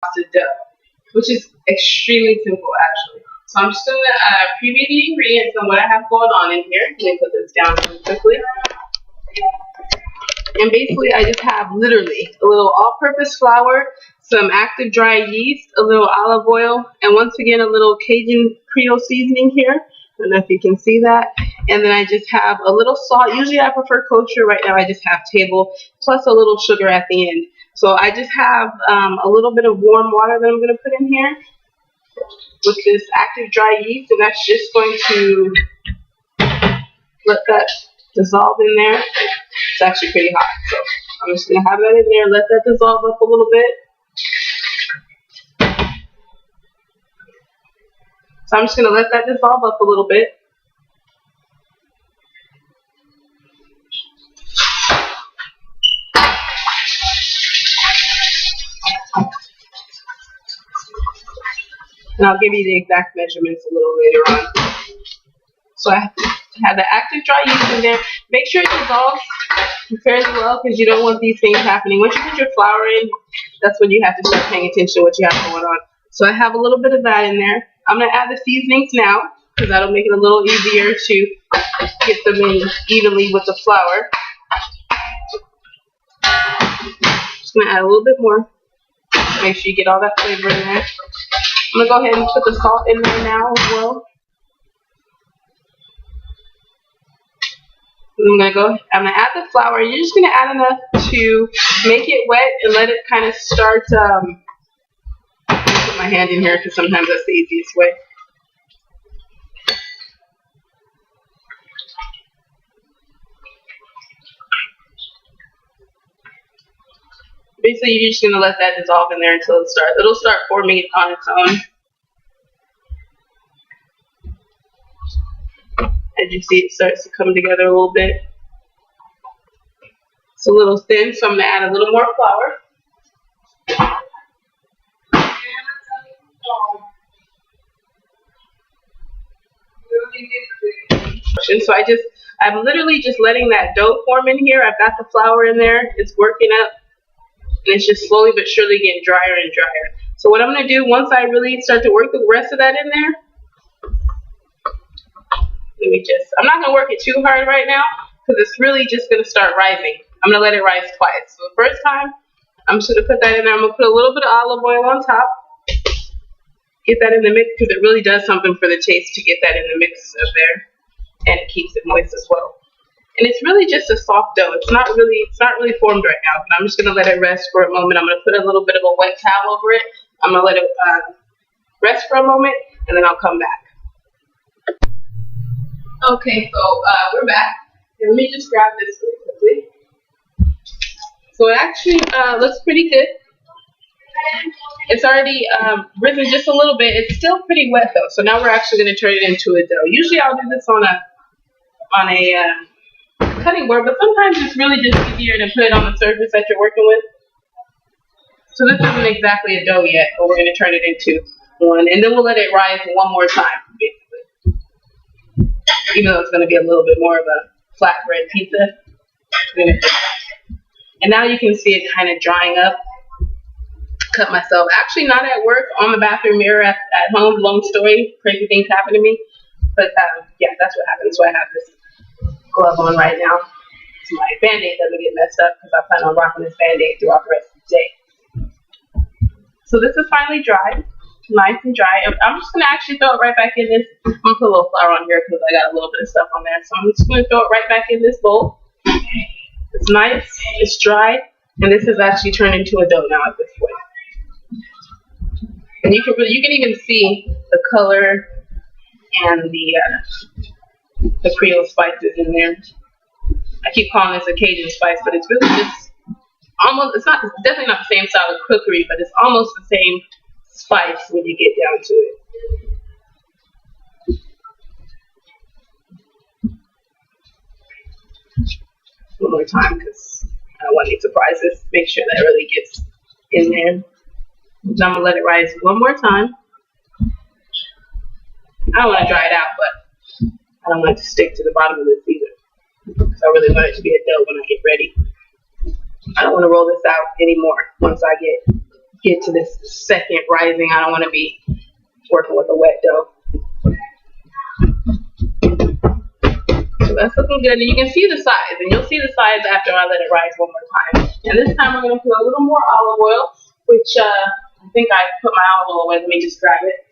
pasta dough, which is extremely simple actually. So I'm just going to preview the ingredients and what I have going on in here. Let me put this down really quickly. And basically I just have literally a little all-purpose flour, some active dry yeast, a little olive oil, and once again a little Cajun Creole seasoning here. I don't know if you can see that. And then I just have a little salt. Usually I prefer kosher. Right now I just have table, plus a little sugar at the end. So I just have a little bit of warm water that I'm going to put in here with this active dry yeast, and that's just going to let that dissolve in there. It's actually pretty hot, so I'm just going to have that in there, let that dissolve up a little bit. So I'm just going to let that dissolve up a little bit. And I'll give you the exact measurements a little later on. So I have the active dry yeast in there. Make sure it dissolves fairly well because you don't want these things happening. Once you put your flour in, that's when you have to start paying attention to what you have going on. So I have a little bit of that in there. I'm going to add the seasonings now because that'll make it a little easier to get them in evenly with the flour. Just going to add a little bit more. Make sure you get all that flavor in there. I'm going to go ahead and put the salt in there now as well. I'm going to add the flour. You're just going to add enough to make it wet and let it kind of start. Put my hand in here because sometimes that's the easiest way. Basically, you're just going to let that dissolve in there until it'll start forming on its own. As you see, it starts to come together a little bit. It's a little thin, so I'm going to add a little more flour. So I'm literally just letting that dough form in here. I've got the flour in there. It's working up. And it's just slowly but surely getting drier and drier. So what I'm going to do, once I really start to work the rest of that in there, I'm not going to work it too hard right now because it's really just going to start rising. I'm going to let it rise twice. So the first time, I'm just going to put that in there. I'm going to put a little bit of olive oil on top. Get that in the mix because it really does something for the taste to get that in the mix of there. And it keeps it moist as well. And it's really just a soft dough. It's not really formed right now, but I'm just going to let it rest for a moment. I'm going to put a little bit of a wet towel over it. I'm going to let it rest for a moment, and then I'll come back. Okay, so we're back. And let me just grab this really quickly. So it actually looks pretty good. It's already risen just a little bit. It's still pretty wet though. So now we're actually going to turn it into a dough. Usually I'll do this on a cutting board, but sometimes it's really just easier to put it on the surface that you're working with. So this isn't exactly a dough yet, but we're going to turn it into one, and then we'll let it rise one more time, basically. Even though it's going to be a little bit more of a flatbread pizza. And now you can see it kind of drying up. Cut myself, actually not at work, on the bathroom mirror at home. Long story, crazy things happen to me. But yeah, that's what happened. So I have this glove on right now so my band-aid doesn't get messed up because I plan on rocking this band-aid throughout the rest of the day. So this is finally dry, nice and dry. I'm just going to actually throw it right back in this. I'm going to put a little flour on here because I got a little bit of stuff on there. So I'm just going to throw it right back in this bowl. It's nice, it's dry, and this is actually turned into a dough now at this point. And you can even see the color and the Creole spices in there. I keep calling this a Cajun spice, but it's really just almost, it's definitely not the same style of cookery, but it's almost the same spice when you get down to it. One more time because I don't want any surprises. Make sure that really gets in there. So I'm going to let it rise one more time. I don't want to dry it out, but I don't want it to stick to the bottom of this either. Because I really want it to be a dough when I get ready. I don't want to roll this out anymore once I get get to this second rising. I don't want to be working with a wet dough. So that's looking good. And you can see the size. And you'll see the size after I let it rise one more time. And this time we're going to put a little more olive oil, which I think I put my olive oil away. Let me just grab it.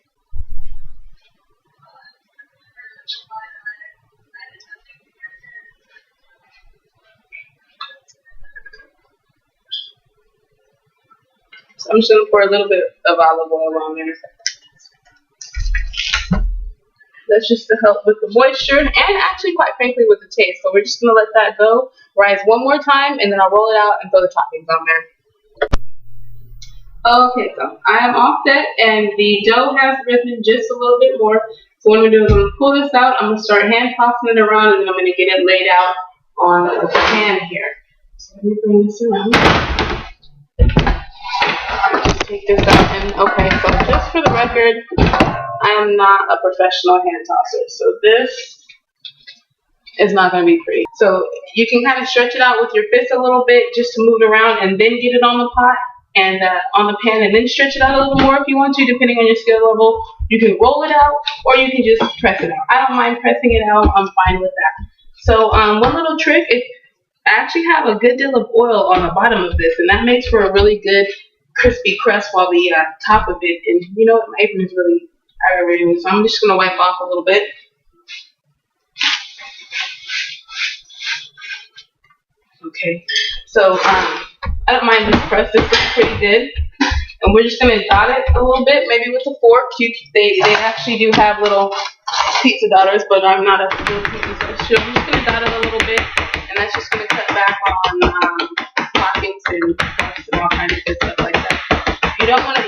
So I'm just going to pour a little bit of olive oil on there. That's just to help with the moisture and actually, quite frankly, with the taste. So we're just going to let that go, rise one more time, and then I'll roll it out and throw the toppings on there. Okay, so I am all set, and the dough has risen just a little bit more. So what I'm going to do is I'm going to pull this out. I'm going to start hand tossing it around, and then I'm going to get it laid out on the pan here. So let me bring this around. Just take this out, and okay, so just for the record, I am not a professional hand tosser, so this is not going to be pretty. So you can kind of stretch it out with your fist a little bit just to move it around, and then get it on the pot and on the pan, and then stretch it out a little more if you want to, depending on your skill level. You can roll it out, or you can just press it out. I don't mind pressing it out. I'm fine with that. So one little trick is I actually have a good deal of oil on the bottom of this, and that makes for a really good crispy crust while the top of it. And you know what, my apron is really aggravating me, so I'm just going to wipe off a little bit. Okay, so I don't mind this crust. This looks pretty good. And we're just going to dot it a little bit, maybe with a fork. They actually do have little pizza dotters, but I'm not a little pizza, so I'm just going to dot it a little bit, and that's just going to cut back on pockets and crusts and all kinds of good stuff like that.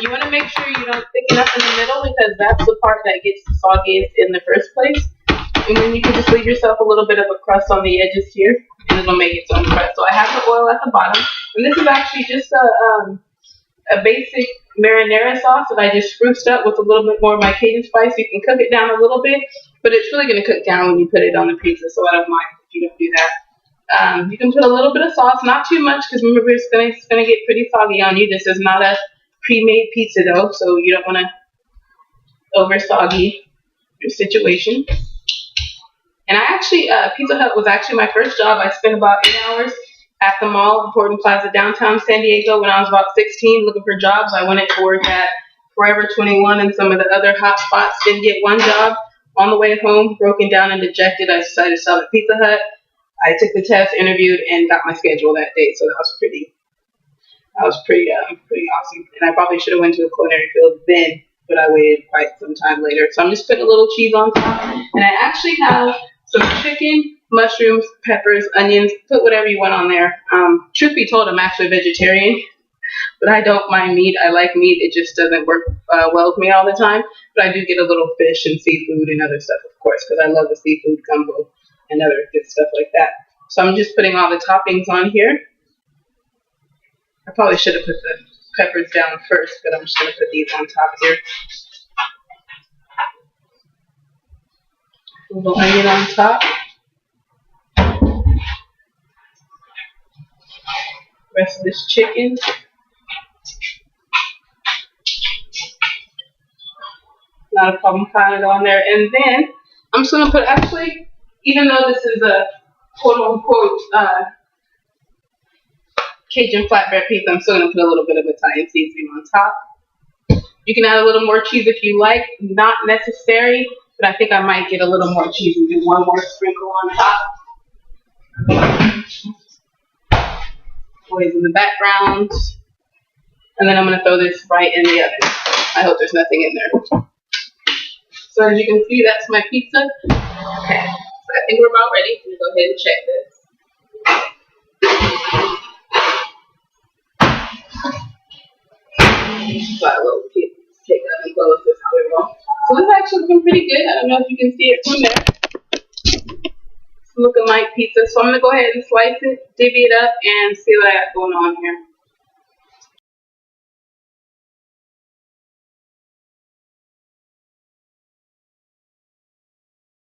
You want to make sure you don't thicken up in the middle, because that's the part that gets the soggiest in the first place. And then you can just leave yourself a little bit of a crust on the edges here, and it'll make its own crust. So I have the oil at the bottom, and this is actually just a basic marinara sauce that I just spruced up with a little bit more of my Cajun spice. You can cook it down a little bit, but it's really going to cook down when you put it on the pizza, so I don't mind if you don't do that. You can put a little bit of sauce, not too much, because remember it's going to get pretty soggy on you. This is not a pre-made pizza dough, so you don't want to over soggy your situation. And I actually, Pizza Hut was actually my first job. I spent about 8 hours at the mall in Portland Plaza, downtown San Diego, when I was about 16 looking for jobs. I went to work at Forever 21 and some of the other hot spots. Didn't get one job. On the way home, broken down and dejected, I decided to start at Pizza Hut. I took the test, interviewed, and got my schedule that day. So that was pretty awesome. And I probably should have went to a culinary field then, but I waited quite some time later. So I'm just putting a little cheese on top, and I actually have some chicken, mushrooms, peppers, onions. Put whatever you want on there. Truth be told, I'm actually a vegetarian, but I don't mind meat. I like meat. It just doesn't work well with me all the time. But I do get a little fish and seafood and other stuff, of course, because I love the seafood gumbo and other good stuff like that. So I'm just putting all the toppings on here. I probably should have put the peppers down first, but I'm just going to put these on top here. A little onion on top. Rest of this chicken. Not a problem finding it on there. And then I'm just going to put, actually, even though this is a quote-unquote Cajun flatbread pizza, I'm still going to put a little bit of Italian seasoning on top. You can add a little more cheese if you like. Not necessary, but I think I might get a little more cheese and do one more sprinkle on top. Boys in the background. And then I'm going to throw this right in the oven. I hope there's nothing in there. So as you can see, that's my pizza. Okay, so I think we're about ready. I'm going to go ahead and check this. So I will take that and close this how we roll. So this is actually looking pretty good. I don't know if you can see it from there. It's looking like pizza. So I'm going to go ahead and slice it, divvy it up, and see what I got going on here.